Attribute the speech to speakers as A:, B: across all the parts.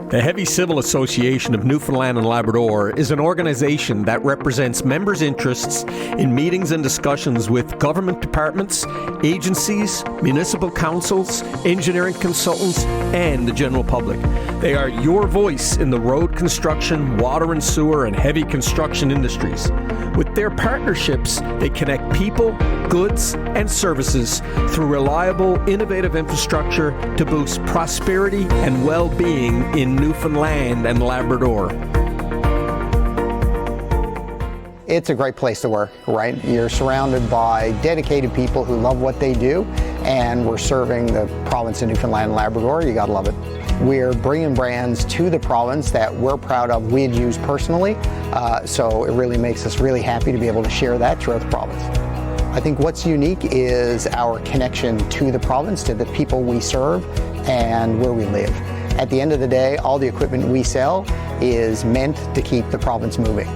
A: The Heavy Civil Association of Newfoundland and Labrador is an organization that represents members' interests in meetings and discussions with government departments, agencies, municipal councils, engineering consultants, and the general public. They are your voice in the road construction, water and sewer, and heavy construction industries. With their partnerships, they connect people, goods, and services through reliable, innovative infrastructure to boost prosperity and well-being in Newfoundland and Labrador.
B: It's a great place to work, right? You're surrounded by dedicated people who love what they do, and we're serving the province of Newfoundland and Labrador. You gotta love it. We're bringing brands to the province that we're proud of, we'd use personally, so it really makes us really happy to be able to share that throughout the province. I think what's unique is our connection to the province, to the people we serve, and where we live. At the end of the day, all the equipment we sell is meant to keep the province moving.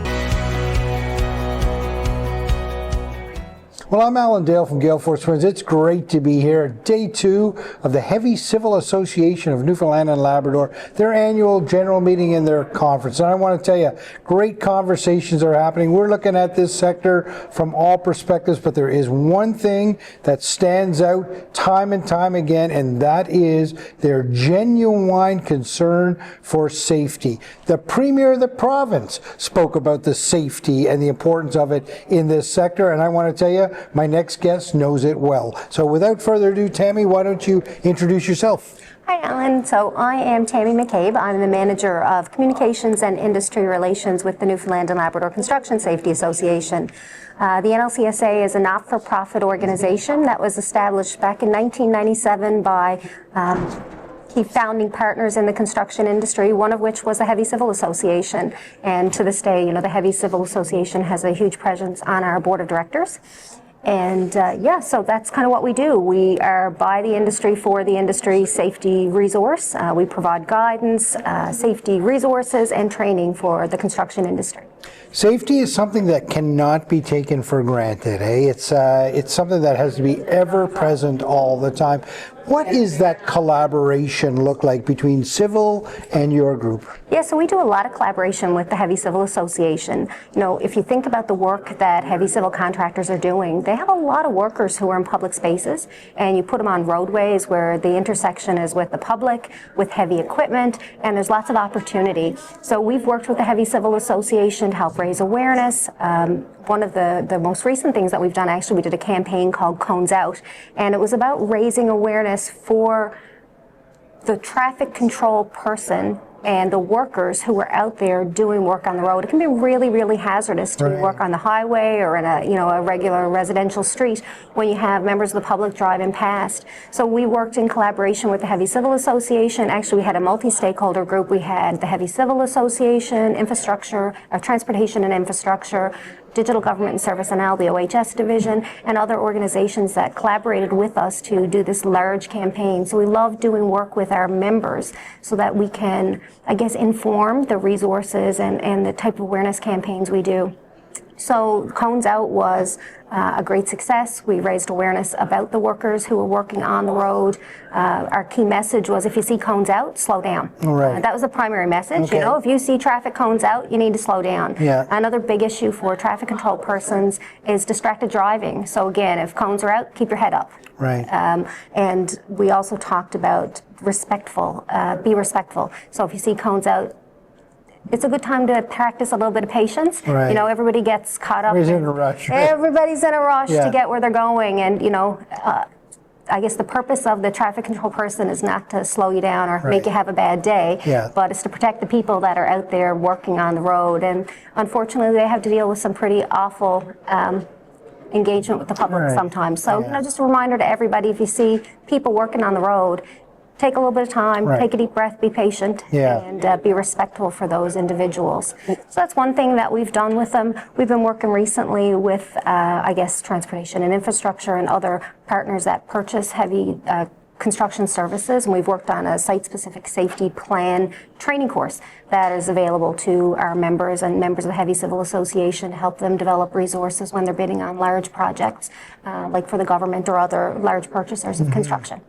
C: Well, I'm Alan Dale from Gale Force Twins. It's great to be here at Day 2 of the Heavy Civil Association of Newfoundland and Labrador, their annual general meeting and their conference. And I want to tell you, great conversations are happening. We're looking at this sector from all perspectives, but there is one thing that stands out time and time again, and that is their genuine concern for safety. The Premier of the province spoke about the safety and the importance of it in this sector, and I want to tell you, my next guest knows it well. So without further ado, Tammy, why don't you introduce yourself?
D: Hi, Alan. So I am Tammy McCabe. I'm the Manager of Communications and Industry Relations with the Newfoundland and Labrador Construction Safety Association. The NLCSA is a not-for-profit organization that was established back in 1997 by key founding partners in the construction industry, one of which was the Heavy Civil Association. And to this day, the Heavy Civil Association has a huge presence on our board of directors. And so that's kind of what we do. We are by the industry, for the industry, safety resource. We provide guidance, safety resources, and training for the construction industry.
C: Safety is something that cannot be taken for granted, eh? It's something that has to be ever present all the time. What is that collaboration look like between Civil and your group?
D: Yeah, so we do a lot of collaboration with the Heavy Civil Association. If you think about the work that heavy civil contractors are doing, they have a lot of workers who are in public spaces, and you put them on roadways where the intersection is with the public, with heavy equipment, and there's lots of opportunity. So we've worked with the Heavy Civil Association to help raise awareness. One of the most recent things that we've done, actually, we did a campaign called Cones Out, and it was about raising awareness for the traffic control person and the workers who are out there doing work on the road. It can be really, really hazardous to work on the highway or in a regular residential street when you have members of the public driving past. So we worked in collaboration with the Heavy Civil Association. Actually, we had a multi-stakeholder group. We had the Heavy Civil Association, Infrastructure, Transportation and Infrastructure, Digital Government and Service NL, the OHS division, and other organizations that collaborated with us to do this large campaign. So we love doing work with our members so that we can, inform the resources and the type of awareness campaigns we do. So Cones Out was a great success. We raised awareness about the workers who were working on the road. Our key message was, if you see cones out, slow down.
C: Right.
D: That was the primary message.
C: Okay.
D: If you see traffic cones out, you need to slow down.
C: Yeah.
D: Another big issue for traffic control persons is distracted driving. So again, if cones are out, keep your head up.
C: Right.
D: And we also talked about be respectful. So if you see cones out, it's a good time to practice a little bit of patience.
C: Right.
D: Everybody gets caught up.
C: Everybody's in a rush. Right?
D: Everybody's in a rush
C: Yeah.
D: to get where they're going. And, I guess the purpose of the traffic control person is not to slow you down or make you have a bad day, but it's to protect the people that are out there working on the road. And unfortunately, they have to deal with some pretty awful engagement with the public sometimes. So, just a reminder to everybody, if you see people working on the road, take a little bit of time, take a deep breath, be patient, and be respectful for those individuals. So that's one thing that we've done with them. We've been working recently with, transportation and infrastructure and other partners that purchase heavy construction services, and we've worked on a site-specific safety plan training course that is available to our members and members of the Heavy Civil Association to help them develop resources when they're bidding on large projects, like for the government or other large purchasers of construction.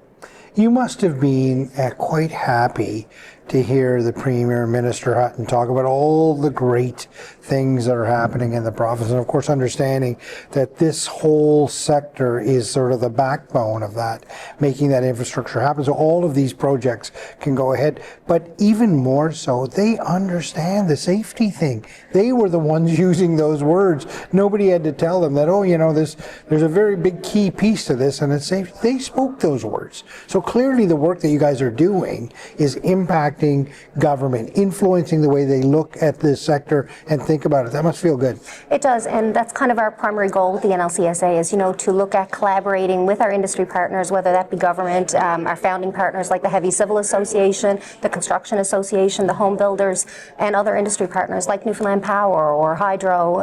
C: You must have been quite happy to hear the Premier, Minister Hutton, talk about all the great things that are happening in the province. And of course, understanding that this whole sector is sort of the backbone of that, making that infrastructure happen. So all of these projects can go ahead. But even more so, they understand the safety thing. They were the ones using those words. Nobody had to tell them that, oh, you know, there's a very big key piece to this and it's safe. They spoke those words. So clearly the work that you guys are doing is impacting government, influencing the way they look at this sector and think about it. That must feel good.
D: It does, and that's kind of our primary goal with the NLCSA is, you know, to look at collaborating with our industry partners, whether that be government, our founding partners like the Heavy Civil Association, the Construction Association, the home builders, and other industry partners like Newfoundland Power or Hydro,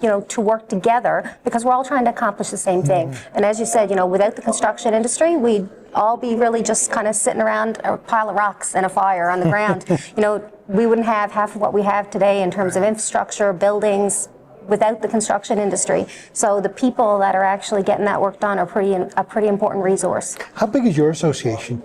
D: you know, to work together because we're all trying to accomplish the same thing. And as you said, you know, without the construction industry, we'd all be really just kind of sitting around a pile of rocks and a fire on the ground. You know, we wouldn't have half of what we have today in terms of infrastructure, buildings, without the construction industry. So the people that are actually getting that work done are a pretty important resource.
C: How big is your association?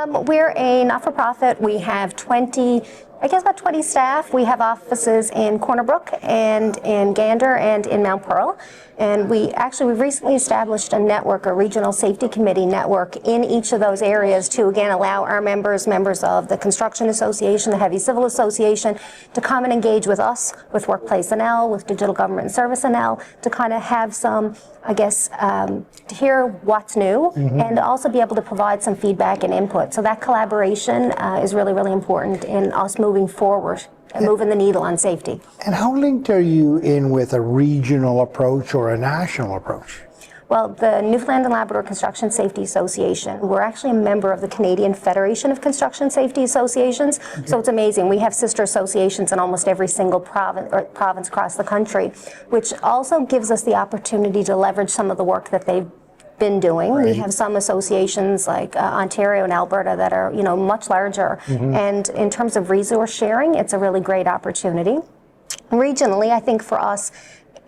D: We're a not-for-profit. We have about 20 staff. We have offices in Corner Brook and in Gander and in Mount Pearl. And we've recently established a network, a regional safety committee network in each of those areas to, again, allow our members of the Construction Association, the Heavy Civil Association, to come and engage with us, with Workplace NL, with Digital Government and Service NL, to kind of have some, to hear what's new and to also be able to provide some feedback and input. So that collaboration is really, really important in us moving forward and moving the needle on safety.
C: And how linked are you in with a regional approach or a national approach?
D: Well, the Newfoundland and Labrador Construction Safety Association, we're actually a member of the Canadian Federation of Construction Safety Associations. Okay. So it's amazing. We have sister associations in almost every single province across the country, which also gives us the opportunity to leverage some of the work that they've been doing. Right. We have some associations like Ontario and Alberta that are, you know, much larger. And in terms of resource sharing, it's a really great opportunity. Regionally, I think for us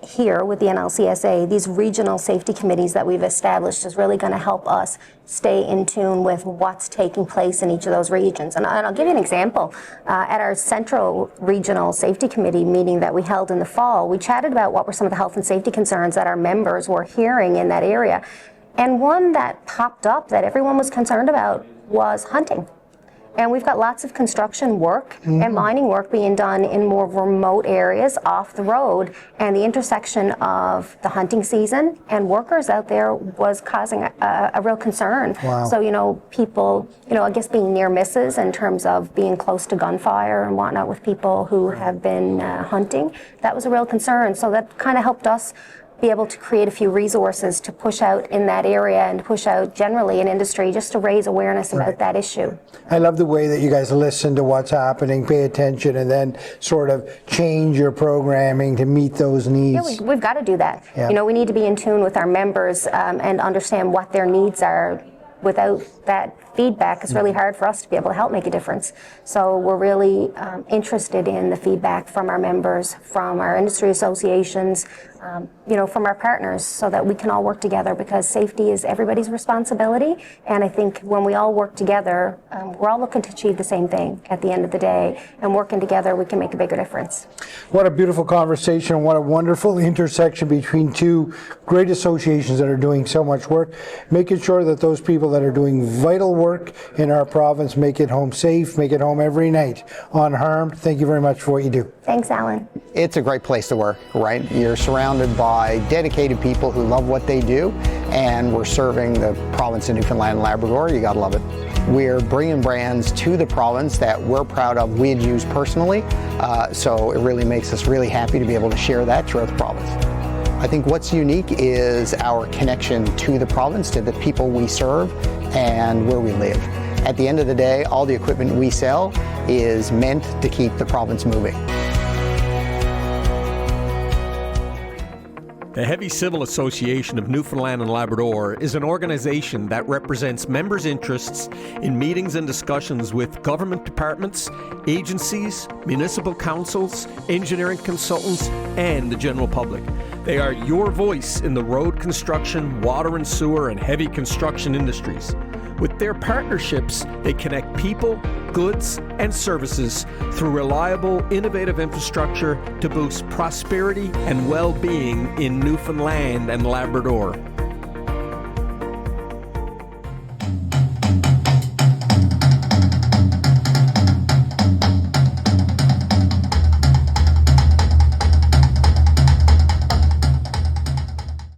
D: here with the NLCSA, these regional safety committees that we've established is really going to help us stay in tune with what's taking place in each of those regions. And I'll give you an example. At our Central Regional Safety Committee meeting that we held in the fall, we chatted about what were some of the health and safety concerns that our members were hearing in that area. And one that popped up that everyone was concerned about was hunting. And we've got lots of construction work and mining work being done in more remote areas off the road. And the intersection of the hunting season and workers out there was causing a real concern.
C: Wow.
D: So, you know, people, you know, I guess being near misses in terms of being close to gunfire and whatnot with people who have been hunting, that was a real concern. So that kind of helped us be able to create a few resources to push out in that area and push out generally in industry just to raise awareness about that issue.
C: I love the way that you guys listen to what's happening, pay attention, and then sort of change your programming to meet those needs.
D: Yeah, we've got to do that.
C: Yeah.
D: You know, we need to be in tune with our members and understand what their needs are. Without that feedback, it's really hard for us to be able to help make a difference. So we're really interested in the feedback from our members, from our industry associations, you know, from our partners, so that we can all work together, because safety is everybody's responsibility. And I think when we all work together, we're all looking to achieve the same thing at the end of the day. And working together, we can make a bigger difference.
C: What a beautiful conversation. What a wonderful intersection between two great associations that are doing so much work, making sure that those people that are doing vital work in our province make it home safe, make it home every night unharmed. Thank you very much for what you do.
D: Thanks, Alan.
B: It's a great place to work, right? You're surrounded by dedicated people who love what they do, and we're serving the province of Newfoundland and Labrador. You gotta love it. We're bringing brands to the province that we're proud of, we'd use personally, so it really makes us really happy to be able to share that throughout the province. I think what's unique is our connection to the province, to the people we serve, and where we live. At the end of the day, all the equipment we sell is meant to keep the province moving.
A: The Heavy Civil Association of Newfoundland and Labrador is an organization that represents members' interests in meetings and discussions with government departments, agencies, municipal councils, engineering consultants, and the general public. They are your voice in the road construction, water and sewer, and heavy construction industries. With their partnerships, they connect people, goods, and services through reliable, innovative infrastructure to boost prosperity and well-being in Newfoundland and Labrador.